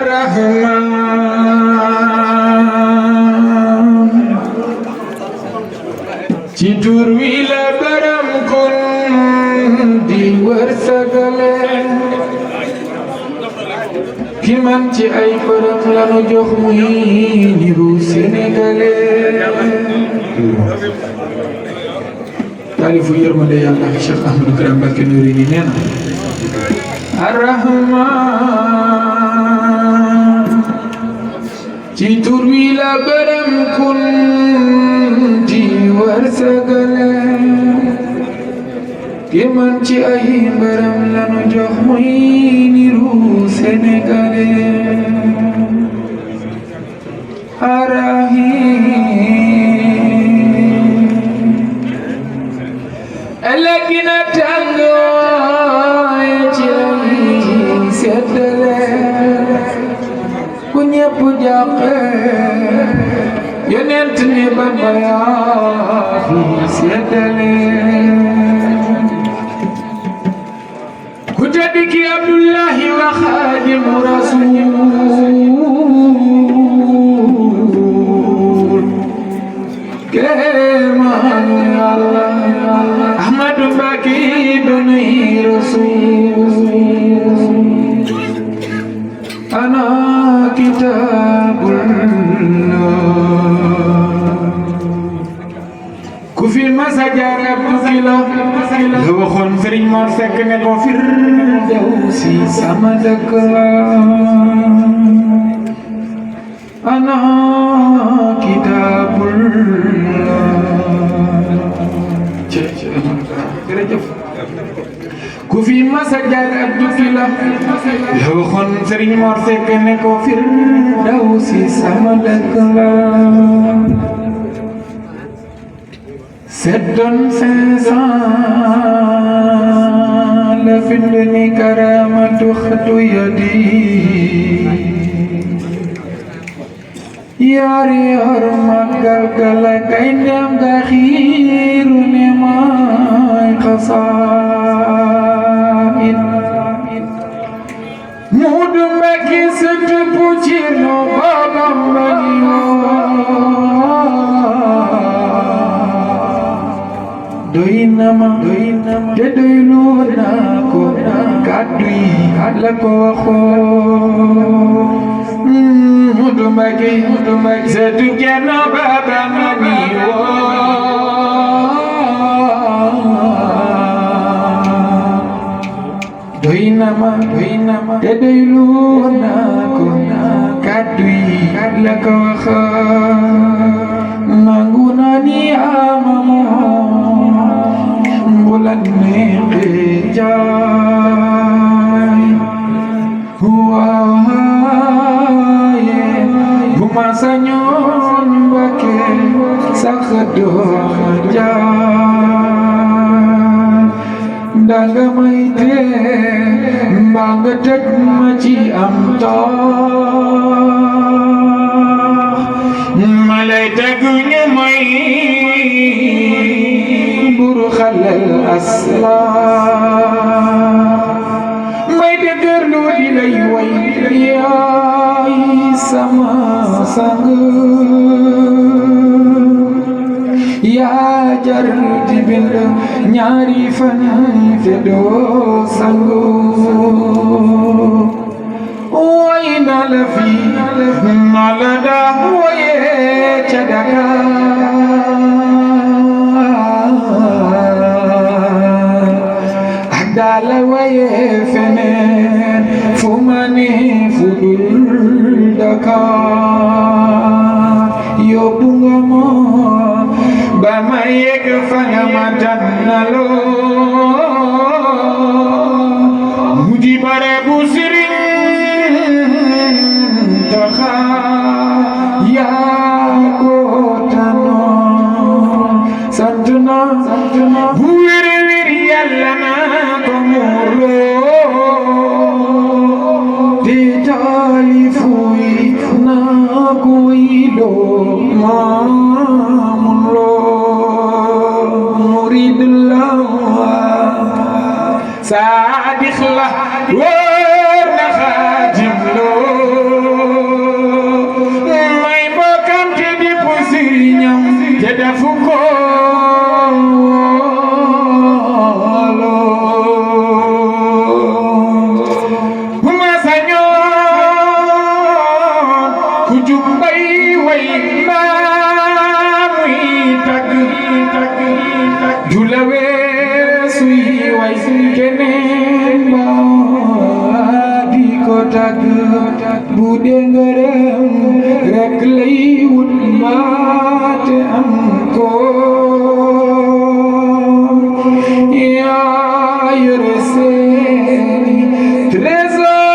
الرحمن تدور إلى برم كن دي ورسقلن كمان تي أي برم لانو جخمي نيرو سنغلن تعرف يرمى يا الله الشيخ أحمد كرام باكي نوريني نينا الرحمن تدور إلى برم كن دي ورسقلن كمان تي أي برم لانو جخمي نيرو سنغلن الرحيم ألقنا تانغو يجري سدلة كنيا بجاك ينتني بابايا في سدلة كتبك عبد الله وخادم رسول كمان الله أحمد باكي بني رسول أنا كتاب الله كفي المسجر أبدو لو خون فرين مرسك نكو فردوسي سمدك أنا كتاب الله كفي مسجر أبدو لو خون فرين مرسك نكو فردوسي سمدك سدن سنسان لفنني كرامة خطو يدي ياري هرمك قلقلق عندما دخير نماي قصائد مودم بكي ستبوچينو بابام بنيو doinama te doylu nako kadui adlako waxo mudumagi setu kenno baba mani wo doinama te doylu nako kadui adlako waxo mangunani amamu bulan meqjay huwa ye bumasanyon bake sakdo jan danga maite mbanga tek maci amta malay teguñu may buru khalal aslam may degerlu di lay way yaay sama sang yaa jar di bind ñaari fan te doo sangu way na la fi na la da waye ca Dakar dala waye feneen fu ma ne fu dul Dakar yóbbu nga ma ba ma yegg fa nga ma tànnaloo mu di bare bu Sëriñ Taxa yaa ko tànnoon sant na bu wér Yàlla na ko muurloo di taalifuy na ko yiloo maamunloo muridullah saadix la wóor na xaadim loo ku jub bay way maamuy tagg jula weesuy way keneen ba di ko tagg bu dee ngërëm rek lay wut mbaate am ko yaa yore seeni trésor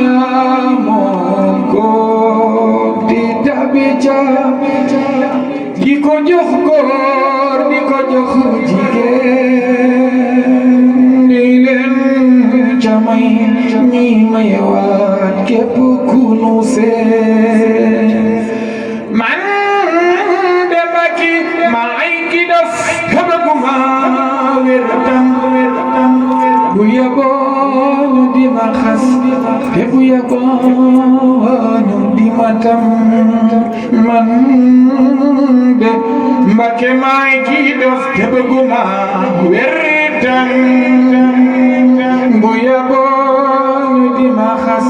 yaa moom ko di tabi ca di ko jox góor di ko jox jigéen di leen ca may ñi may waat képp ku nu seen man de baki maay ki def xebaguma wér-tam bu yeboo di ma xas te bu yeboo di ma tam man de mbake maay ki def xebaguma wér-tam bu yeboo di ma xas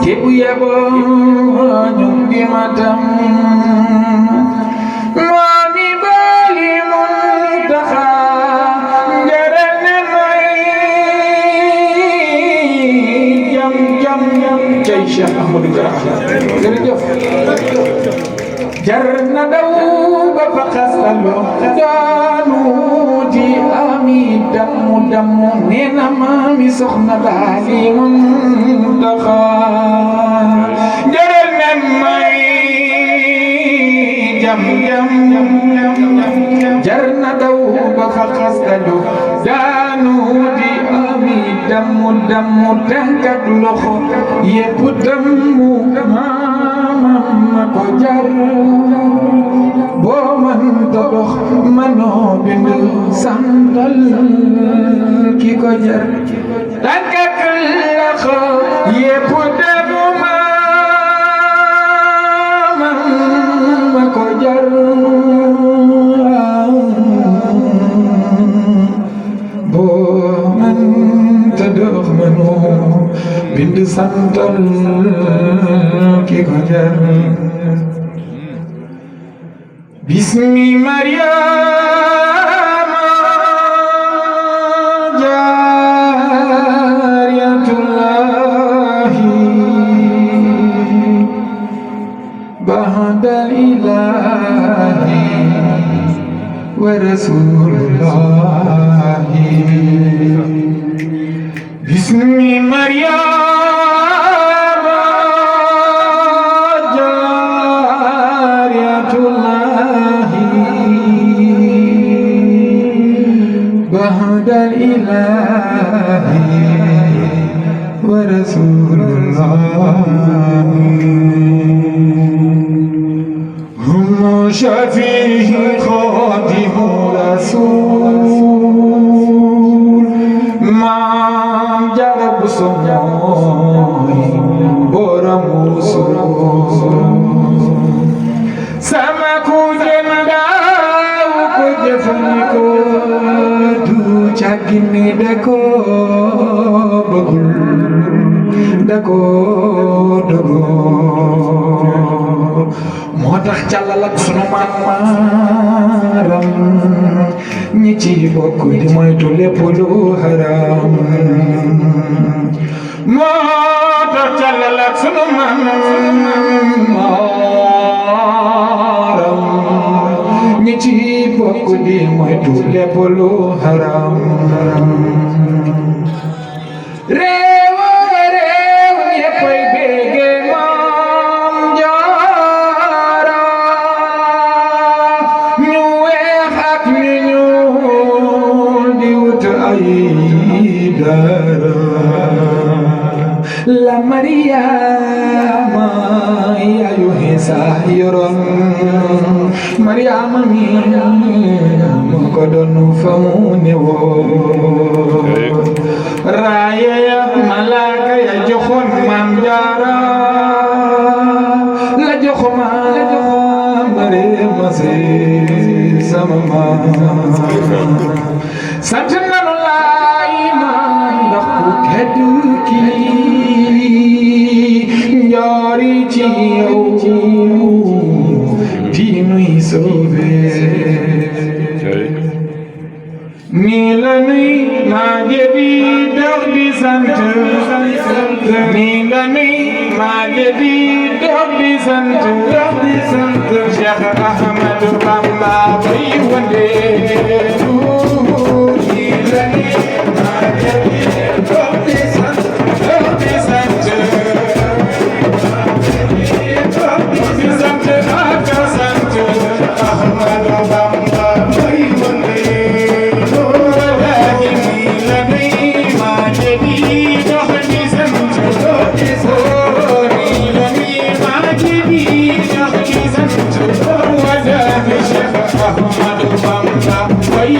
te bu yeboo di ma tam maami bali Muntaxa njëral ne may jam cay Cheikh Ahmadou Kara jërëjëf jar na daw ba fa xasaloo daanu di ami damu nee na maami soxna bali Muntaxa njëral ne may jam jar na daw ba fa xasaloo daanu di ami damu tànk ak loxo yépp damu ma ko jar boo man ta dox manoo bind santal ki ko jar tànk ak loxo yépp damu ma ko jar boo man ta dox manoo bind santal ki ko jar bismi Maryama jaariyatullahi ba'da ilahi wa rasulullahi bismi Maryama بعد الإله ورسول الله هم شفيه خادم رسول ما جرب سموي برموسو سمكو جنداو كجفنكو càggine da ko bëggul da ko dogoo moo tax càllal ak sunu maaram ñi ci bokk di moytu lépp lu haram moo tax càllal ak sunu maaram ñi ci bokk di moytu lépp lu haram réew ñéppay bége Maam Jaara ñu weex ak ñu ñuul di wut ay dara la Mariama yaayu Isa yoroon Mariama mi moo ko doon fa mu ne woon raaya ya malaaka ya joxoon Maam Jaara la jox Mariama si sama maam sant nanu laay maam ndax ku tedd kii sant nii nga nuy maa ngi di dox di sant Cheikh Ahmadou Bamba bay wëndeelu nii nga nuy maa ngi di dox di sant ak sant Ahmadou Bamba bay wëndeelu nii nga nuy maa ngi di dox di sant Ahmadou Bamba way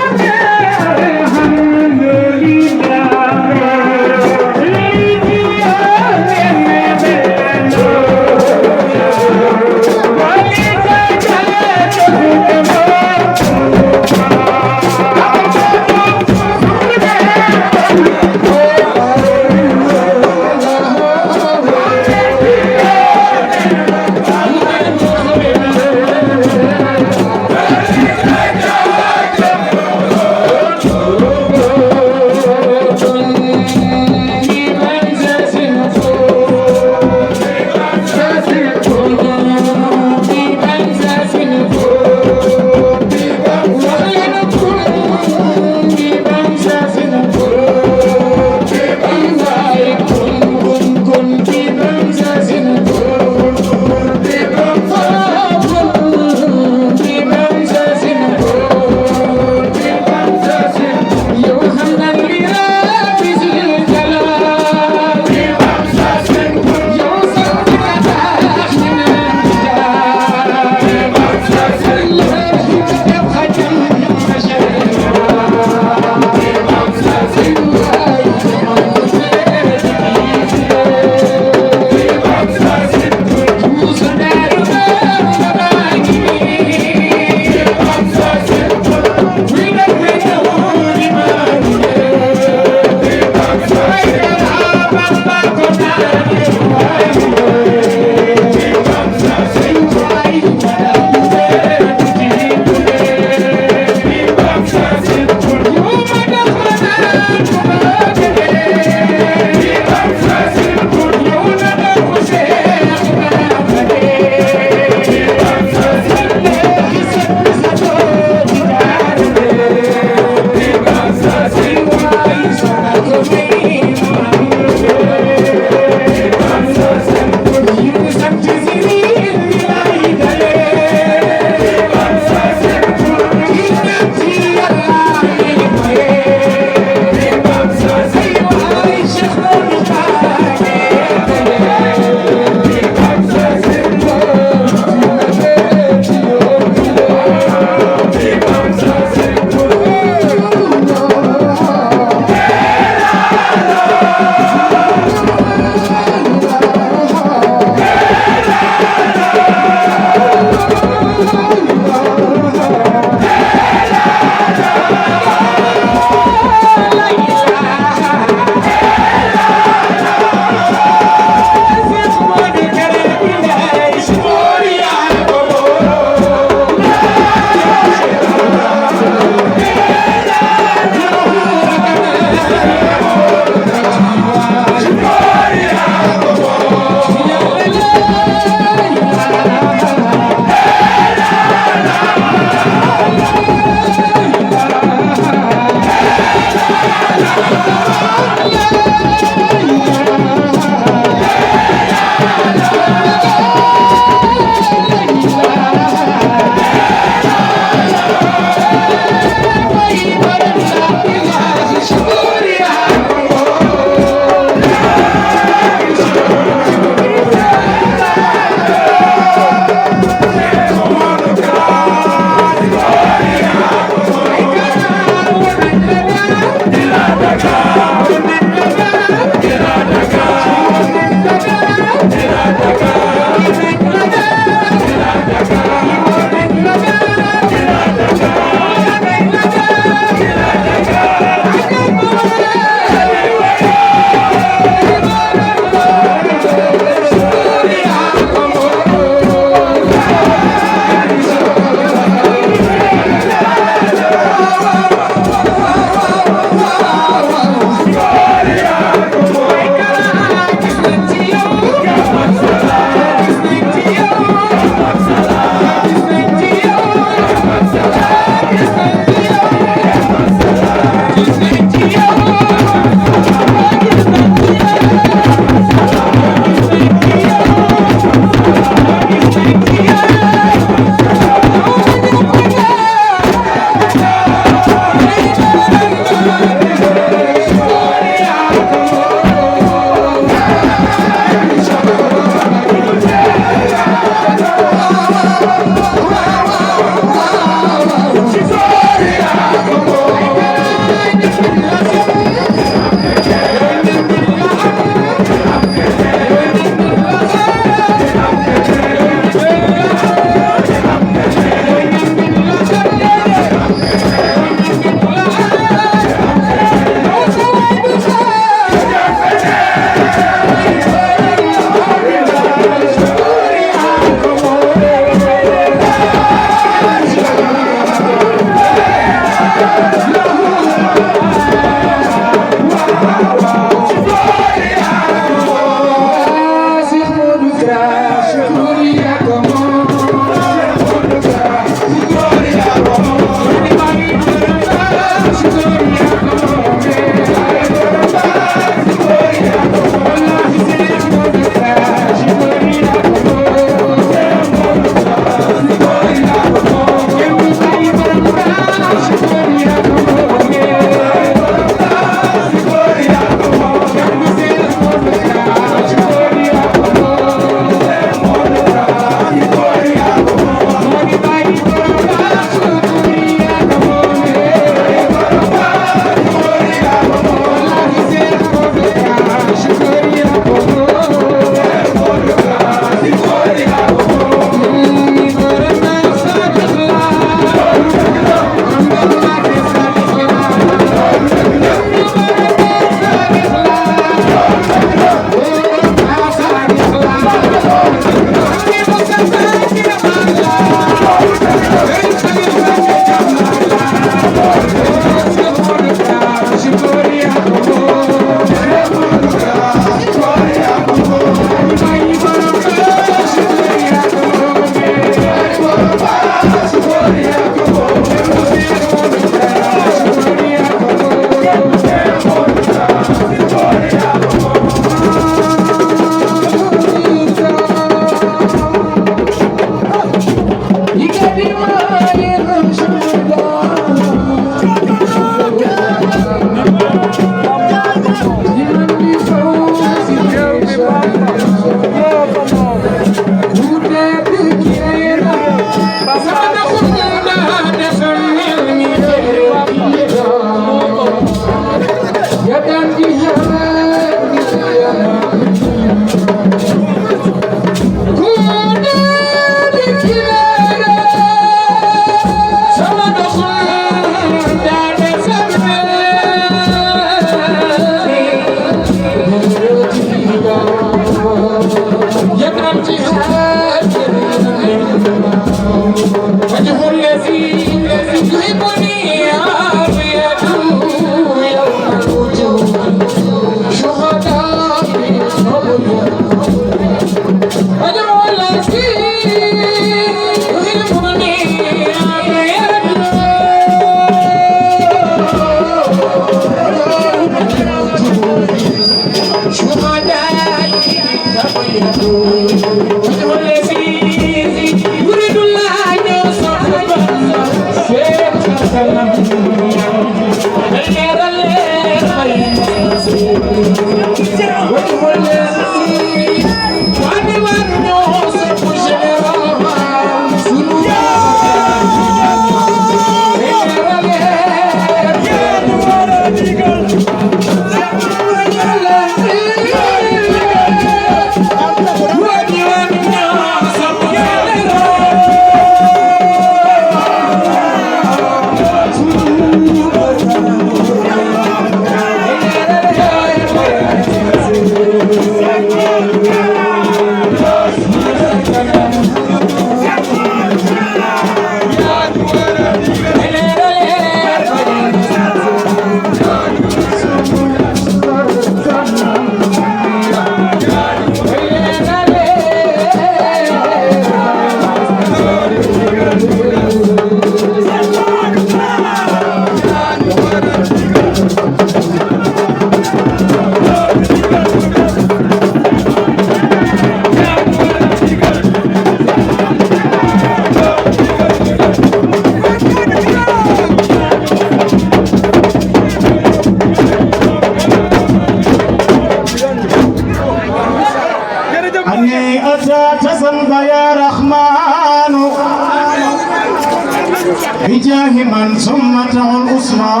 بجاه من سمته العثمان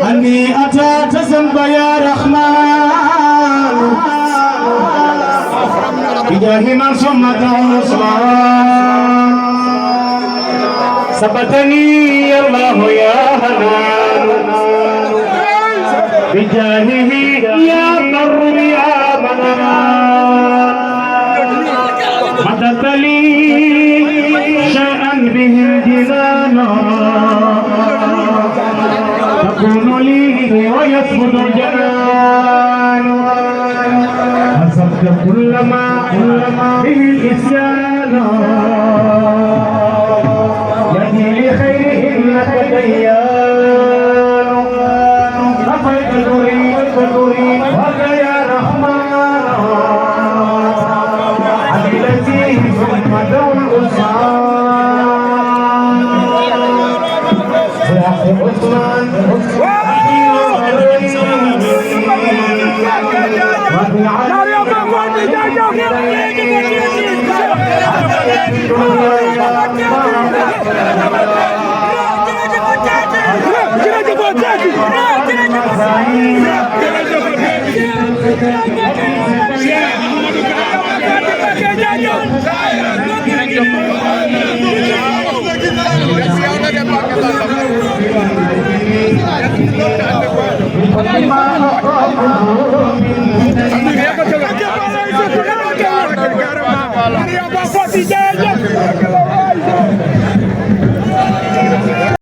أني أتى تزنب يا رحمن بجاه من سمته العثمان ثبتني الله يا هنان بجاهه يا بر يا منان مدد لي شيئا به الجنان تكون لي ويثبت الجنان حسبت كل ما به الإسيان يهدي لخيره إنك ديان أفيت تريد وك يا رحمن ثم دون